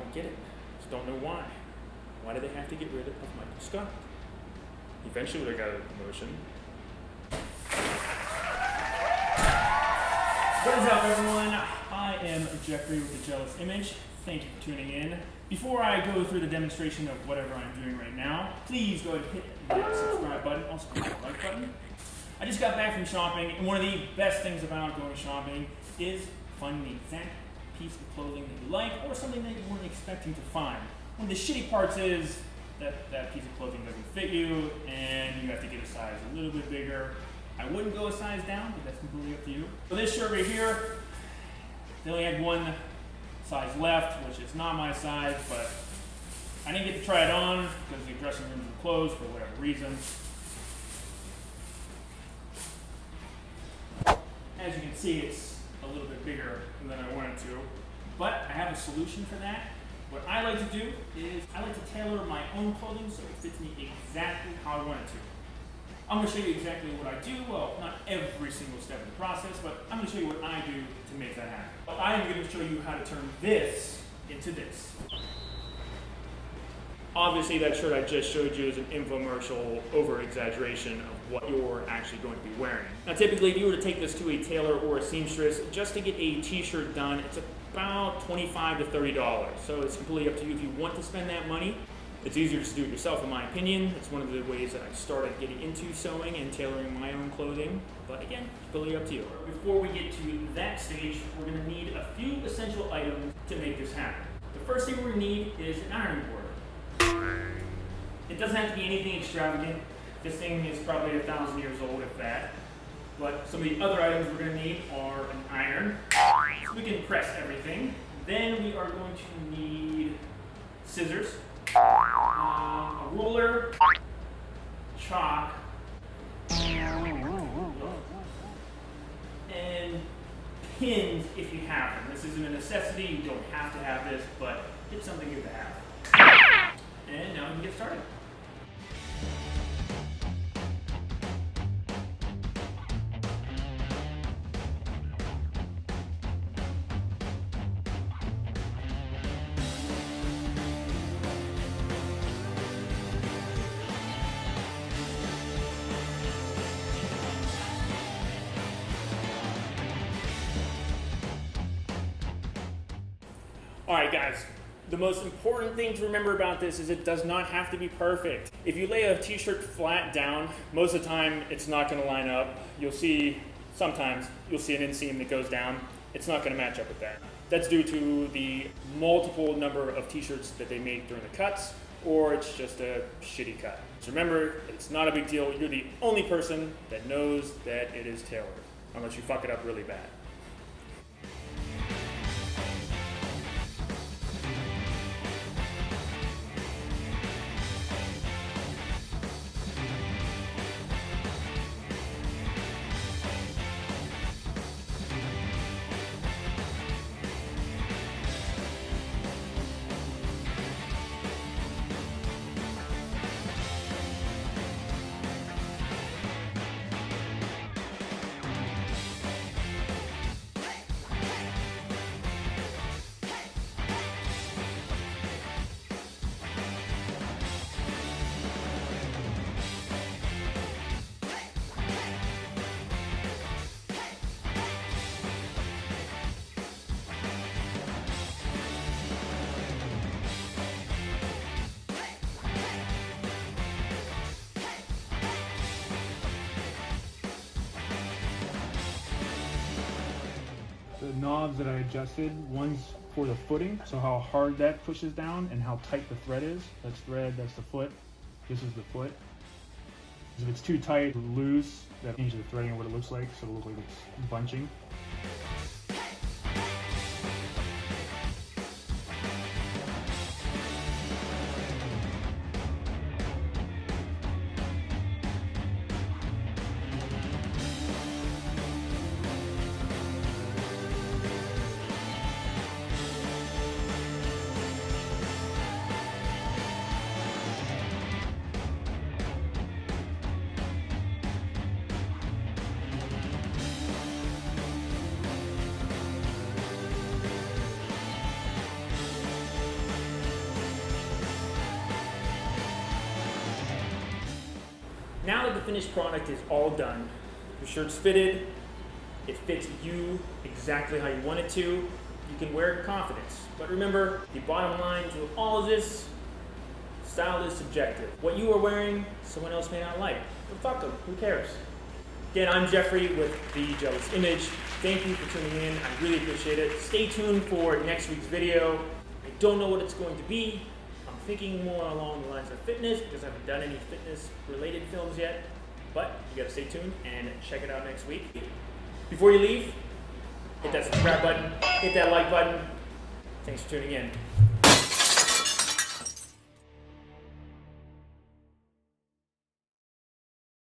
don't get it. Just don't know why. Why did they have to get rid of Michael Scott? Eventually would have got a promotion. What is up, everyone? I am Jeffrey with The Jealous Image. Thank you for tuning in. Before I go through the demonstration of whatever I'm doing right now, please go ahead and hit that subscribe button, also hit the like button. I just got back from shopping, and one of the best things about going shopping is finding the exact piece of clothing that you like or something that you weren't expecting to find. One of the shitty parts is that that piece of clothing doesn't fit you and you have to get a size a little bit bigger. I wouldn't go a size down, but that's completely up to you. So this shirt right here, they only had one size left, which is not my size, but I didn't get to try it on because the dressing rooms were closed for whatever reason. As you can see, it's a little bit bigger than I wanted to, but I have a solution for that. What I like to do is I like to tailor my own clothing so it fits me exactly how I want it to. I'm going to show you exactly what I do. Well, not every single step of the process, but I'm going to show you what I do to make that happen. I am going to show you how to turn this into this. Obviously, that shirt I just showed you is an infomercial over-exaggeration of what you're actually going to be wearing. Now, typically, if you were to take this to a tailor or a seamstress, just to get a t-shirt done, it's about $25 to $30. So it's completely up to you if you want to spend that money. It's easier to do it yourself, in my opinion. It's one of the ways that I started getting into sewing and tailoring my own clothing. But again, it's completely up to you. Before we get to that stage, we're going to need a few essential items to make this happen. The first thing we're going to need is an ironing board. It doesn't have to be anything extravagant. This thing is probably 1,000 years old, if that. But some of the other items we're going to need are an iron, so we can press everything. Then we are going to need scissors, a ruler, chalk, and pins if you have them. This isn't a necessity, you don't have to have this, but it's something good to have. And now we can get started. Alright guys, the most important thing to remember about this is it does not have to be perfect. If you lay a t-shirt flat down, most of the time it's not going to line up. Sometimes you'll see an inseam that goes down. It's not going to match up with that. That's due to the multiple number of t-shirts that they make during the cuts, or it's just a shitty cut. So remember, it's not a big deal. You're the only person that knows that it is tailored, unless you fuck it up really bad. The knobs that I adjusted, one's for the footing, so how hard that pushes down and how tight the thread is. That's thread, that's the foot, this is the foot. If it's too tight or loose, that'll change the threading of what it looks like, so it'll look like it's bunching. finished product is all done, your shirt's fitted, it fits you exactly how you want it to, you can wear it with confidence. But remember, the bottom line to all of this, style is subjective. What you are wearing, someone else may not like. But fuck them, who cares? Again, I'm Jeffrey with The Jealous Image. Thank you for tuning in, I really appreciate it. Stay tuned for next week's video. I don't know what it's going to be. I'm thinking more along the lines of fitness because I haven't done any fitness related films yet. But you gotta stay tuned and check it out next week. Before you leave, hit that subscribe button, hit that like button. Thanks for tuning in.